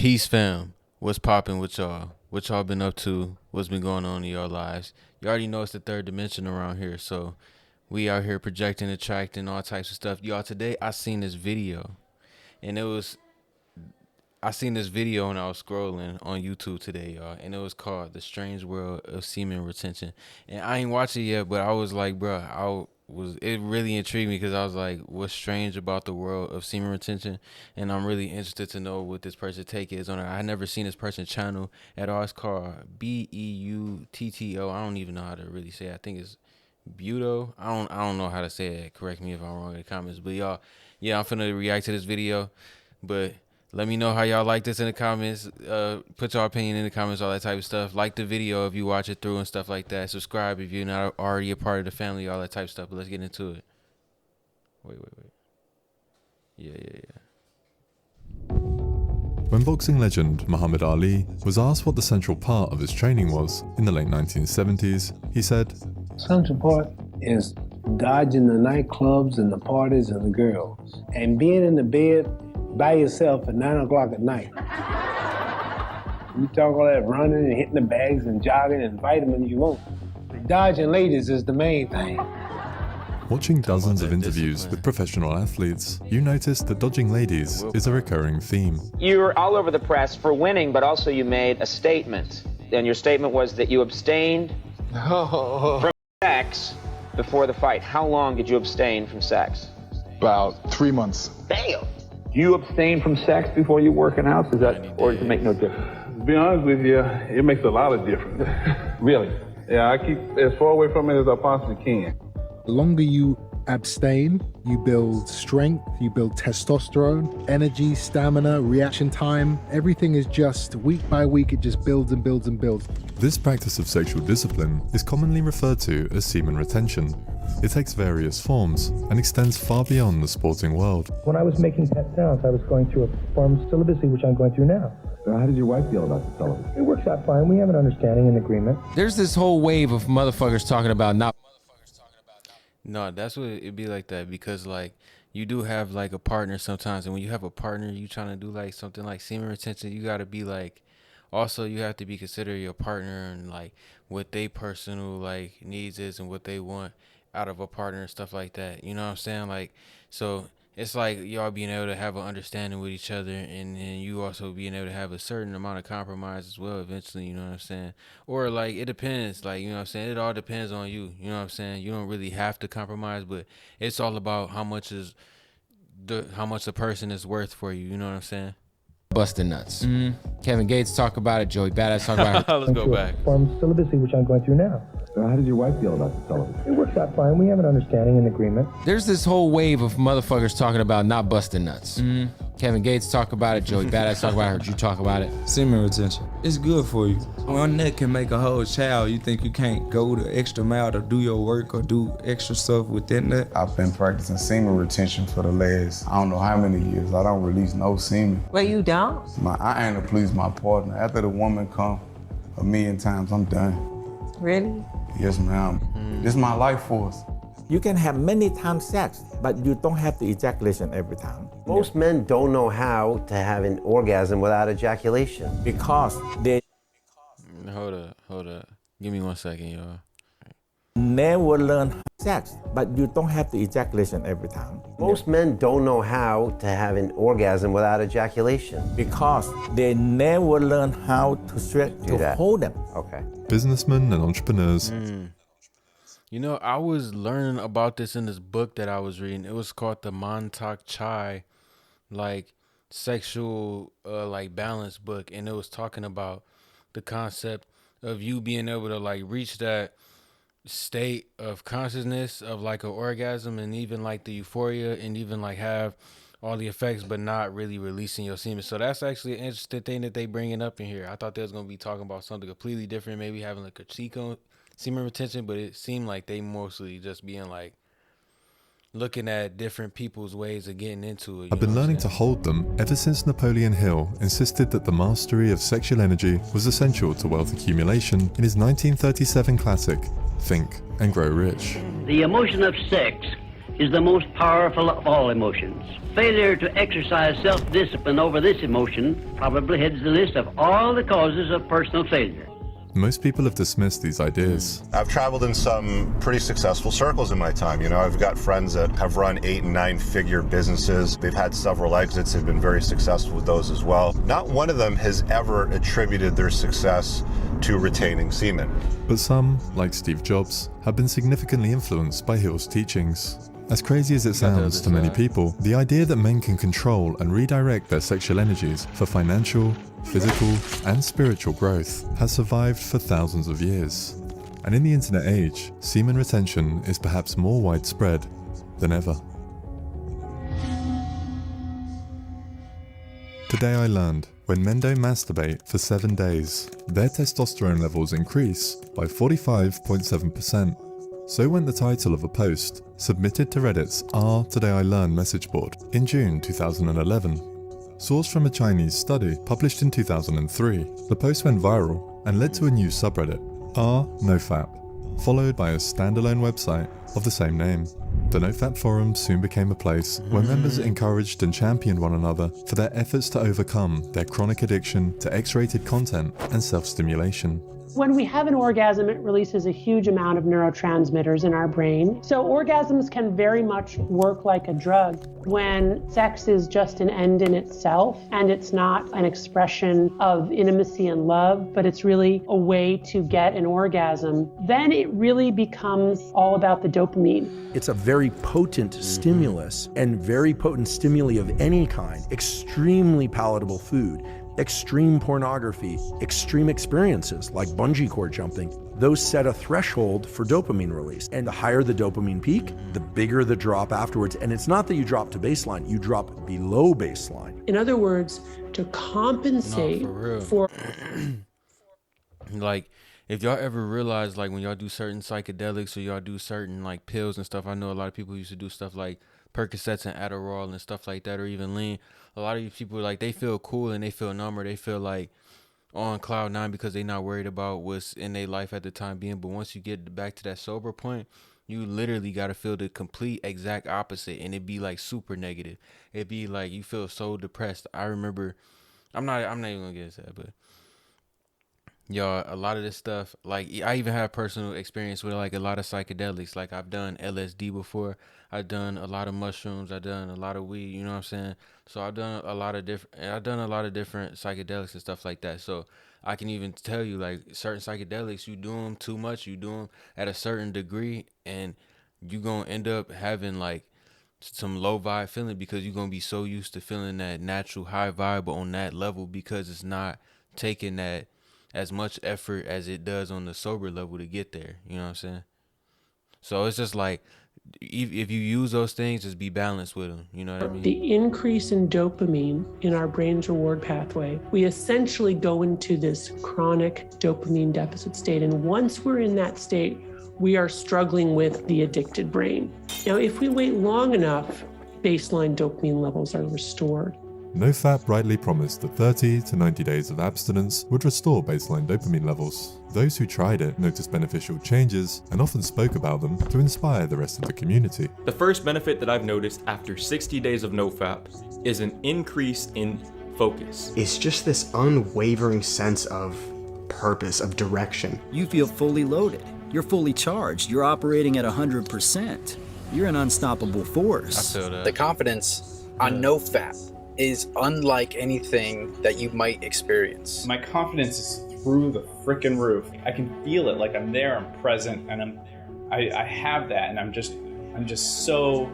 Peace, fam. What's poppin' with y'all? What y'all been up to? What's been going on in your lives? You already know it's the third dimension around here, so we out here projecting, attracting, all types of stuff. Y'all, today I seen this video, and I seen this video when I was scrolling on YouTube today, y'all, and it was called The Strange World of Semen Retention. And I ain't watched it yet, but I was like, bruh, it really intrigued me because I was like, what's strange about the world of semen retention? And I'm really interested to know what this person's take is on it. I never seen this person's channel at all. It's called Beutto. I don't even know how to really say it. I think it's Buto. I don't know how to say it. Correct me if I'm wrong in the comments. But y'all, yeah, I'm finna react to this video. But let me know how y'all like this in the comments. Put your opinion in the comments, all that type of stuff. Like the video if you watch it through and stuff like that. Subscribe if you're not already a part of the family, all that type of stuff. But let's get into it. Wait. Yeah. When boxing legend Muhammad Ali was asked what the central part of his training was in the late 1970s, he said, "Central part is dodging the nightclubs and the parties and the girls, and being in the bed by yourself at 9 o'clock at night. You talk all that running and hitting the bags and jogging and vitamins you want. Dodging ladies is the main thing." Watching dozens of interviews with professional athletes, you noticed that dodging ladies is a recurring theme. You were all over the press for winning, but also you made a statement. And your statement was that you abstained from sex before the fight. How long did you abstain from sex? About 3 months. Damn! You abstain from sex before you working out? Or does it make no difference? To be honest with you, it makes a lot of difference. Really? Yeah, I keep as far away from it as I possibly can. The longer you abstain, you build strength, you build testosterone, energy, stamina, reaction time. Everything is just week by week, it just builds and builds and builds. This practice of sexual discipline is commonly referred to as semen retention. It takes various forms and extends far beyond the sporting world. When I was making pet sounds, I was going through a form of celibacy, which I'm going through now. How did your wife feel about the celibacy? It works out fine. We have an understanding and agreement. There's this whole wave of motherfuckers talking about not. No, that's what it'd be like that, because like you do have like a partner sometimes, and when you have a partner, you trying to do like something like semen retention, you got to be like, also you have to be consider your partner and like what they personal like needs is and what they want out of a partner and stuff like that. You know what I'm saying? Like, so it's like y'all being able to have an understanding with each other, and then you also being able to have a certain amount of compromise as well eventually, you know what I'm saying? Or like it depends, like, you know what I'm saying? It all depends on you, you know what I'm saying? You don't really have to compromise, but it's all about how much the person is worth for you, you know what I'm saying? Busting nuts. Kevin Gates talk about it. Joey Badass talk about it. Let's go back. Form of celibacy, which I'm going through now. How did your wife feel about the celibacy? It works out fine. We have an understanding and agreement. There's this whole wave of motherfuckers talking about not busting nuts. Kevin Gates talk about it. Joey Badass talk about it. I heard you talk about it. Semen retention. It's good for you. One nut can make a whole child. You think you can't go the extra mile to do your work or do extra stuff with that nut? I've been practicing semen retention for the last, I don't know how many years. I don't release no semen. Well, you don't? I aim to please my partner. After the woman come 1,000,000 times, I'm done. Really? Yes, ma'am. This is my life force. You can have many times sex, but you don't have the ejaculation every time. Most men don't know how to have an orgasm without ejaculation. Because they Hold up. Give me 1 second, y'all. never learn sex, but you don't have the ejaculation every time. Most men don't know how to have an orgasm without ejaculation. Because they never learn how to hold them. Okay. Businessmen and entrepreneurs. You know, I was learning about this in this book that I was reading. It was called the Mannyex, like sexual like balance book, and it was talking about the concept of you being able to like reach that state of consciousness of like an orgasm, and even like the euphoria, and even like have all the effects but not really releasing your semen. So that's actually an interesting thing that they bringing up in here. I thought they was going to be talking about something completely different, maybe having like a critique on semen retention, but it seemed like they mostly just being like looking at different people's ways of getting into it. I've been learning to hold them ever since Napoleon Hill insisted that the mastery of sexual energy was essential to wealth accumulation in his 1937 classic, Think and Grow Rich. The emotion of sex is the most powerful of all emotions. Failure to exercise self-discipline over this emotion probably heads the list of all the causes of personal failure. Most people have dismissed these ideas. I've traveled in some pretty successful circles in my time. You know, I've got friends that have run 8- and 9-figure businesses. They've had several exits. They've been very successful with those as well. Not one of them has ever attributed their success to retaining semen. But some, like Steve Jobs, have been significantly influenced by Hill's teachings. As crazy as it sounds to many people, the idea that men can control and redirect their sexual energies for financial, physical, and spiritual growth has survived for thousands of years. And in the internet age, semen retention is perhaps more widespread than ever. Today I learned, when men don't masturbate for 7 days, their testosterone levels increase by 45.7%. So went the title of a post submitted to Reddit's Today I Learned message board in June 2011. Sourced from a Chinese study published in 2003, the post went viral and led to a new subreddit, r/nofap, followed by a standalone website of the same name. The NoFap forum soon became a place where members encouraged and championed one another for their efforts to overcome their chronic addiction to X-rated content and self-stimulation. When we have an orgasm, it releases a huge amount of neurotransmitters in our brain. So orgasms can very much work like a drug. When sex is just an end in itself and it's not an expression of intimacy and love, but it's really a way to get an orgasm, then it really becomes all about the dopamine. It's a very potent stimulus, and very potent stimuli of any kind, extremely palatable food, extreme pornography, extreme experiences like bungee cord jumping, those set a threshold for dopamine release. And the higher the dopamine peak, the bigger the drop afterwards. And it's not that you drop to baseline, you drop below baseline. In other words, to compensate for like, if y'all ever realize, like, when y'all do certain psychedelics or y'all do certain like pills and stuff, I know a lot of people used to do stuff like Percocets and Adderall and stuff like that, or even lean. A lot of these people, like, they feel cool and they feel numb, or they feel like on cloud 9 because they not worried about what's in their life at the time being. But once you get back to that sober point, you literally got to feel the complete exact opposite, and it be like super negative. It be like you feel so depressed. I remember, I'm not even gonna get into that, but y'all, a lot of this stuff, like, I even have personal experience with like a lot of psychedelics. Like, I've done LSD before, I've done a lot of mushrooms, I've done a lot of weed, you know what I'm saying? So I've done a lot of different psychedelics and stuff like that. So I can even tell you, like, certain psychedelics, you do them too much, you do them at a certain degree, and you gonna end up having like some low vibe feeling, because you're gonna be so used to feeling that natural high vibe on that level, because it's not taking that as much effort as it does on the sober level to get there. You know what I'm saying? So it's just like, if you use those things, just be balanced with them. You know what I mean? the increase in dopamine in our brain's reward pathway, we essentially go into this chronic dopamine deficit state. And once we're in that state, we are struggling with the addicted brain. Now, if we wait long enough, baseline dopamine levels are restored. NoFap rightly promised that 30 to 90 days of abstinence would restore baseline dopamine levels. Those who tried it noticed beneficial changes and often spoke about them to inspire the rest of the community. The first benefit that I've noticed after 60 days of NoFap is an increase in focus. It's just this unwavering sense of purpose, of direction. You feel fully loaded. You're fully charged. You're operating at 100%. You're an unstoppable force. I feel that. The confidence on NoFap is unlike anything that you might experience. My confidence is through the frickin' roof. I can feel it, like I'm there, I'm present, and I have that, and I'm just so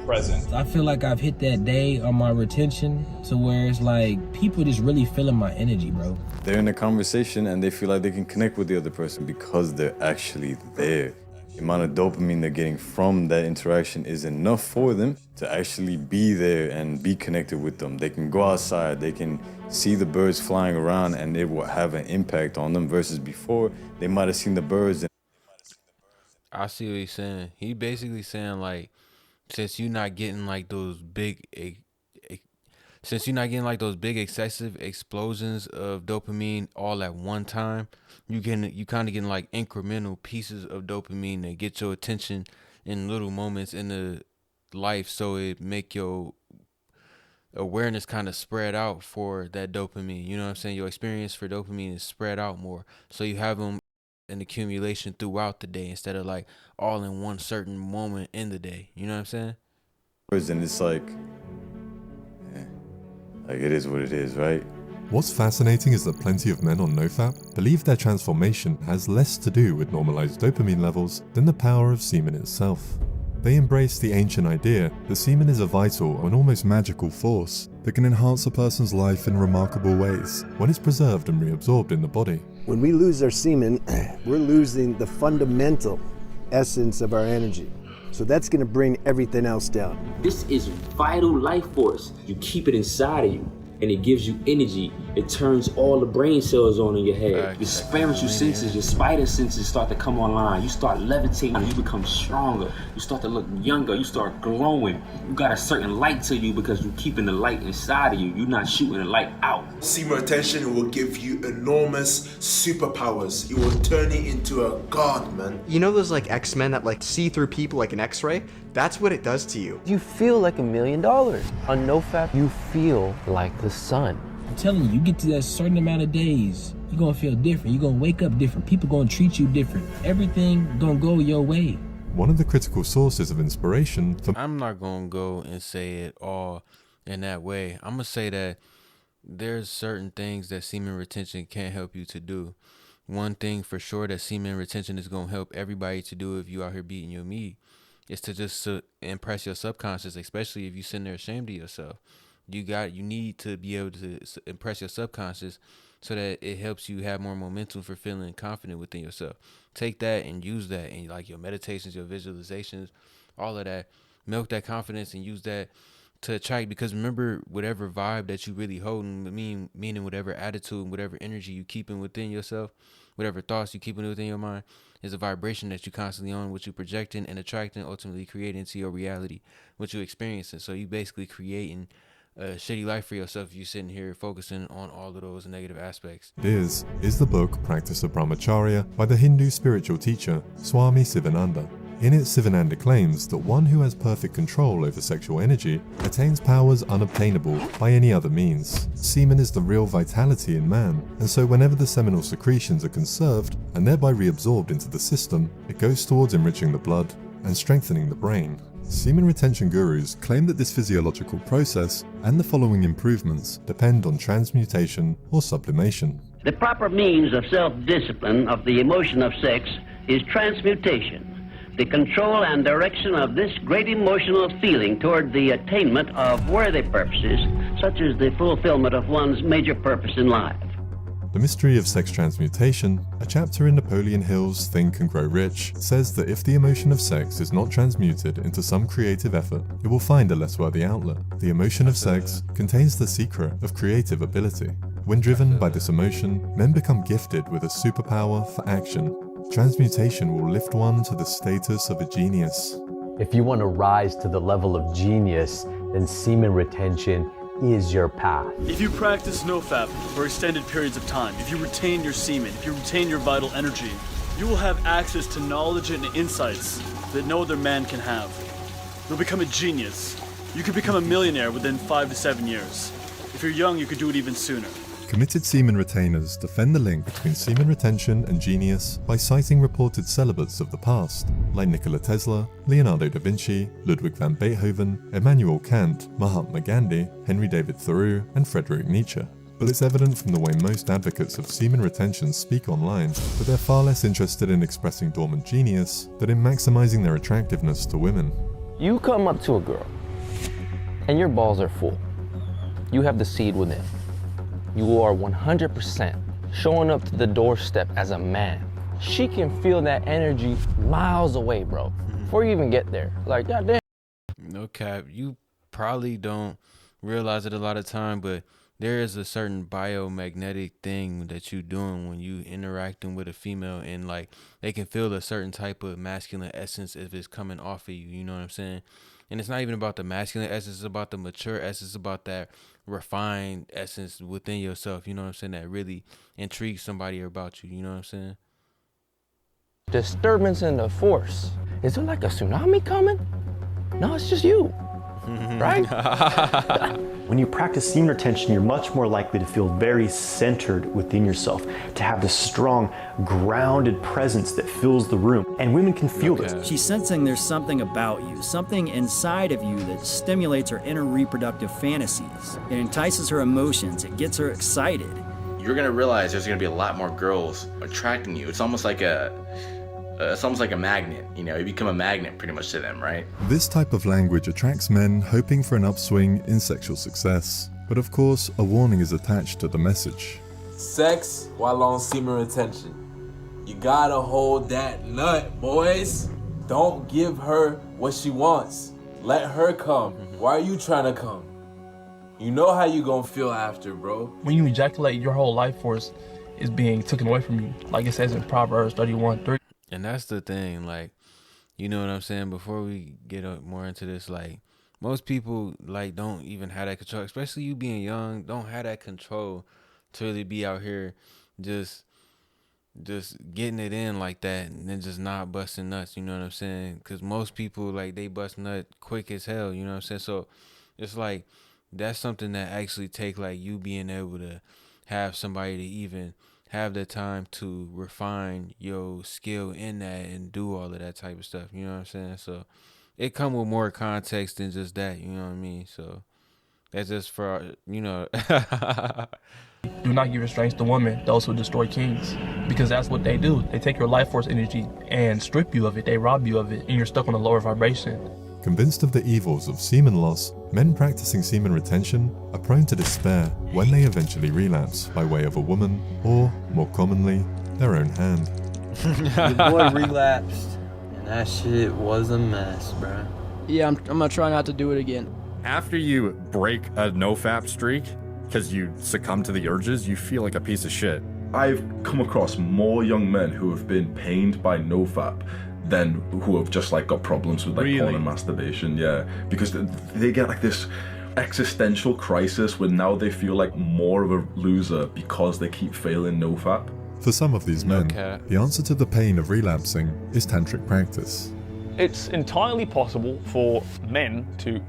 present. I feel like I've hit that day on my retention to where it's like people just really feeling my energy, bro. They're in a conversation and they feel like they can connect with the other person because they're actually there. The amount of dopamine they're getting from that interaction is enough for them to actually be there and be connected with them. They can go outside, they can see the birds flying around, and it will have an impact on them, versus before they might have seen the birds. I see what he's saying. He basically saying, like, since you're not getting like those big excessive explosions of dopamine all at one time, you kind of getting like incremental pieces of dopamine that get your attention in little moments in life, so it make your awareness kind of spread out for that dopamine. You know what I'm saying? Your experience for dopamine is spread out more, so you have them an accumulation throughout the day instead of like all in one certain moment in the day. You know what I'm saying? And it's like it is what it is, right? What's fascinating is that plenty of men on NoFap believe their transformation has less to do with normalized dopamine levels than the power of semen itself. They embrace the ancient idea that semen is a vital and almost magical force that can enhance a person's life in remarkable ways when it's preserved and reabsorbed in the body. When we lose our semen, we're losing the fundamental essence of our energy. So that's going to bring everything else down. This is vital life force. You keep it inside of you, and it gives you energy. It turns all the brain cells on in your head. Your spiritual senses, your spider senses start to come online. You start levitating, you become stronger. You start to look younger, you start glowing. You got a certain light to you because you're keeping the light inside of you. You're not shooting the light out. Semen retention will give you enormous superpowers. It will turn you into a god, man. You know those like X-Men that like see through people like an X-ray? That's what it does to you. You feel like $1 million. On NoFap, you feel like the sun. I'm telling you, you get to that certain amount of days, you're gonna feel different. You're gonna wake up different. People gonna treat you different. Everything gonna go your way. One of the critical sources of inspiration for... I'm not gonna go and say it all in that way. I'm gonna say that there's certain things that semen retention can help you to do. One thing for sure that semen retention is gonna help everybody to do if you out here beating your meat is to just impress your subconscious, especially if you're sitting there ashamed of yourself. You need to be able to impress your subconscious so that it helps you have more momentum for feeling confident within yourself. Take that and use that in like your meditations, your visualizations, all of that. Milk that confidence and use that to attract, because remember, whatever vibe that you really holding, meaning whatever attitude, whatever energy you keeping within yourself, whatever thoughts you keeping within your mind, is a vibration that you constantly on, what you projecting and attracting, ultimately creating into your reality, what you experiencing. So you basically creating a shitty life for yourself if you're sitting here focusing on all of those negative aspects. Is the book Practice of Brahmacharya by the Hindu spiritual teacher Swami Sivananda. In it, Sivananda claims that one who has perfect control over sexual energy attains powers unobtainable by any other means. Semen is the real vitality in man, and so whenever the seminal secretions are conserved and thereby reabsorbed into the system, it goes towards enriching the blood and strengthening the brain. Semen retention gurus claim that this physiological process and the following improvements depend on transmutation or sublimation. The proper means of self-discipline of the emotion of sex is transmutation, the control and direction of this great emotional feeling toward the attainment of worthy purposes, such as the fulfillment of one's major purpose in life. The Mystery of Sex Transmutation, a chapter in Napoleon Hill's Think and Grow Rich, says that if the emotion of sex is not transmuted into some creative effort, it will find a less worthy outlet. The emotion of sex contains the secret of creative ability. When driven by this emotion, men become gifted with a superpower for action. Transmutation will lift one to the status of a genius. If you want to rise to the level of genius, then semen retention is your path. If you practice NoFap for extended periods of time, if you retain your semen, if you retain your vital energy, you will have access to knowledge and insights that no other man can have. You'll become a genius. You could become a millionaire within 5 to 7 years. If you're young, you could do it even sooner. Committed semen retainers defend the link between semen retention and genius by citing reported celibates of the past, like Nikola Tesla, Leonardo da Vinci, Ludwig van Beethoven, Immanuel Kant, Mahatma Gandhi, Henry David Thoreau, and Friedrich Nietzsche. But it's evident from the way most advocates of semen retention speak online that they're far less interested in expressing dormant genius than in maximizing their attractiveness to women. You come up to a girl, and your balls are full. You have the seed within. You are 100% showing up to the doorstep as a man. She can feel that energy miles away, bro, before you even get there. Like, goddamn. No cap, you probably don't realize it a lot of time, but there is a certain biomagnetic thing that you're doing when you interacting with a female, and like they can feel a certain type of masculine essence if it's coming off of you. You know what I'm saying? And it's not even about the masculine essence, it's about the mature essence, about that refined essence within yourself, you know what I'm saying, that really intrigues somebody about you, you know what I'm saying? Disturbance in the force. Is there like a tsunami coming? No, it's just you, right? When you practice semen retention, you're much more likely to feel very centered within yourself, to have this strong, grounded presence that fills the room. And women can feel this. She's sensing there's something about you, something inside of you that stimulates her inner reproductive fantasies. It entices her emotions, it gets her excited. You're gonna realize there's gonna be a lot more girls attracting you. It's almost like a magnet, you know, you become a magnet pretty much to them, right? This type of language attracts men hoping for an upswing in sexual success. But of course, a warning is attached to the message. Sex while on semen retention. You gotta hold that nut, boys. Don't give her what she wants. Let her come. Why are you trying to come? You know how you gonna feel after, bro. When you ejaculate, your whole life force is being taken away from you. Like it says in Proverbs 31:3. And that's the thing, like, you know what I'm saying? Before we get more into this, like, most people, like, don't even have that control, especially you being young, don't have that control to really be out here just getting it in like that and then just not busting nuts, you know what I'm saying? Because most people, like, they bust nut quick as hell, you know what I'm saying? So it's like, that's something that actually take, like, you being able to have somebody to even have the time to refine your skill in that and do all of that type of stuff, you know what I'm saying? So it come with more context than just that, you know what I mean? So that's just for, you know. Do not give your strength to women, those who destroy kings, because that's what they do. They take your life force energy and strip you of it. They rob you of it, and you're stuck on a lower vibration. Convinced of the evils of semen loss, men practicing semen retention are prone to despair when they eventually relapse by way of a woman, or, more commonly, their own hand. Your boy relapsed, and that shit was a mess, bro. Yeah, I'm gonna try not to do it again. After you break a no-fap streak, because you succumb to the urges, you feel like a piece of shit. I've come across more young men who have been pained by no-fap than who have just like got problems with like porn and masturbation, yeah, because they get like this existential crisis where now they feel like more of a loser because they keep failing nofap. For some of these men, the answer to the pain of relapsing is tantric practice. It's entirely possible for men to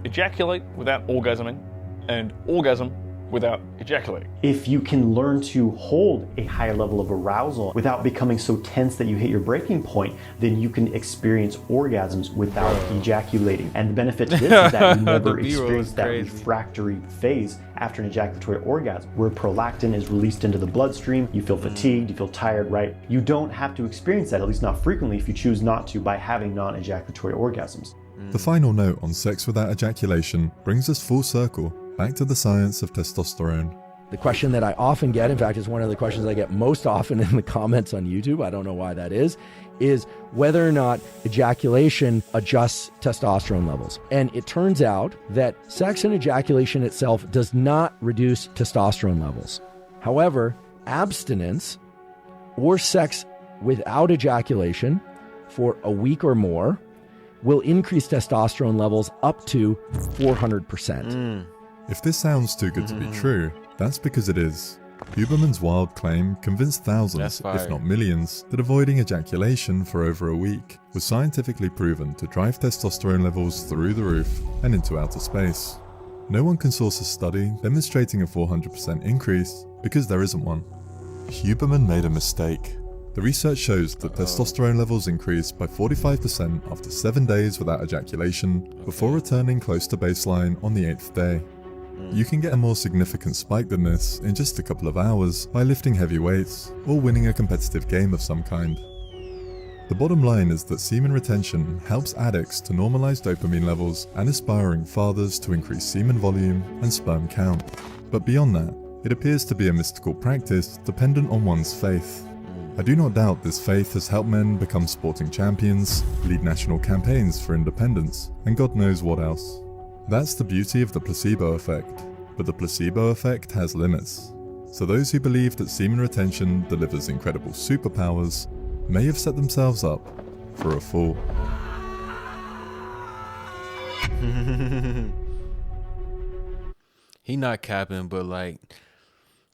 ejaculate without orgasming and orgasm without ejaculating. If you can learn to hold a higher level of arousal without becoming so tense that you hit your breaking point, then you can experience orgasms without ejaculating. And the benefit to this is that you never experience that refractory phase after an ejaculatory orgasm, where prolactin is released into the bloodstream, you feel fatigued, you feel tired, right? You don't have to experience that, at least not frequently, if you choose not to, by having non-ejaculatory orgasms. The final note on sex without ejaculation brings us full circle back to the science of testosterone. The question that I often get, in fact, is one of the questions I get most often in the comments on YouTube, I don't know why that is whether or not ejaculation adjusts testosterone levels. And it turns out that sex and ejaculation itself does not reduce testosterone levels. However, abstinence or sex without ejaculation for a week or more will increase testosterone levels up to 400%. If this sounds too good to be true, that's because it is. Huberman's wild claim convinced thousands, if not millions, that avoiding ejaculation for over a week was scientifically proven to drive testosterone levels through the roof and into outer space. No one can source a study demonstrating a 400% increase because there isn't one. Huberman made a mistake. The research shows that testosterone levels increase by 45% after 7 days without ejaculation, before returning close to baseline on the 8th day. You can get a more significant spike than this in just a couple of hours by lifting heavy weights or winning a competitive game of some kind. The bottom line is that semen retention helps addicts to normalize dopamine levels and aspiring fathers to increase semen volume and sperm count. But beyond that, it appears to be a mystical practice dependent on one's faith. I do not doubt this faith has helped men become sporting champions, lead national campaigns for independence, and God knows what else. That's the beauty of the placebo effect, but the placebo effect has limits. So those who believe that semen retention delivers incredible superpowers may have set themselves up for a fall. He not capping, but like,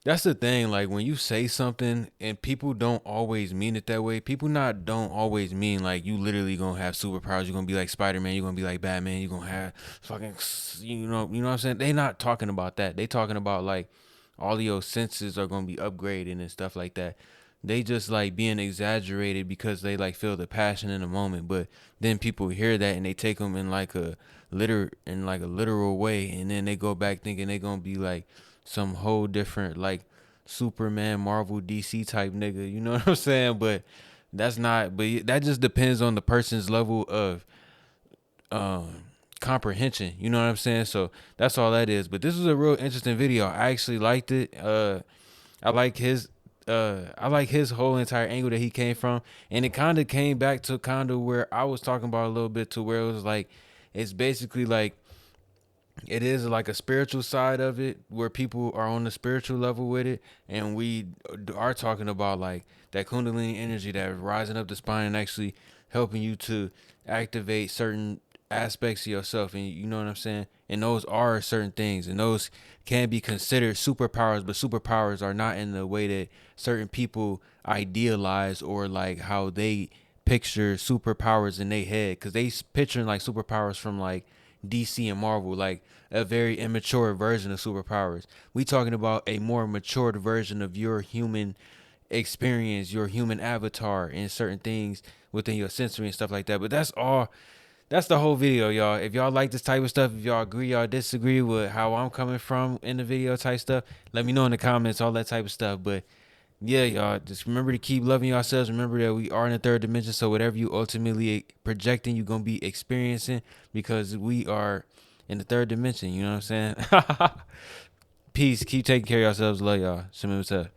That's the thing. Like when you say something and people don't always mean it that way. People don't always mean like you literally gonna have superpowers. You're gonna be like Spider-Man. You're gonna be like Batman. You're gonna have fucking, you know what I'm saying? They not talking about that. They talking about like all of your senses are gonna be upgraded and stuff like that. They just like being exaggerated because they like feel the passion in the moment. But then people hear that and they take them in like a literal way, and then they go back thinking they gonna be like some whole different like Superman, Marvel, DC type nigga. You know what I'm saying? But that's not. But that just depends on the person's level of comprehension. You know what I'm saying? So that's all that is. But this was a real interesting video. I actually liked it. I like his whole entire angle that he came from, and it kind of came back to kind of where I was talking about a little bit, to where it was like it's basically like it is like a spiritual side of it where people are on the spiritual level with it, and we are talking about like that Kundalini energy that is rising up the spine and actually helping you to activate certain aspects of yourself. And you know what I'm saying? And those are certain things, and those can be considered superpowers, but superpowers are not in the way that certain people idealize or like how they picture superpowers in their head, because they picturing like superpowers from like DC and Marvel, like a very immature version of superpowers. We talking about a more matured version of your human experience, your human avatar, and certain things within your sensory and stuff like that. But that's all. That's the whole video, y'all. If y'all like this type of stuff, if y'all agree or disagree with how I'm coming from in the video type stuff, let me know in the comments, all that type of stuff. But yeah, y'all, just remember to keep loving yourselves. Remember that we are in the third dimension, so whatever you ultimately projecting, you're going to be experiencing, because we are in the third dimension. You know what I'm saying? Peace. Keep taking care of yourselves. Love y'all. Semen, what's up?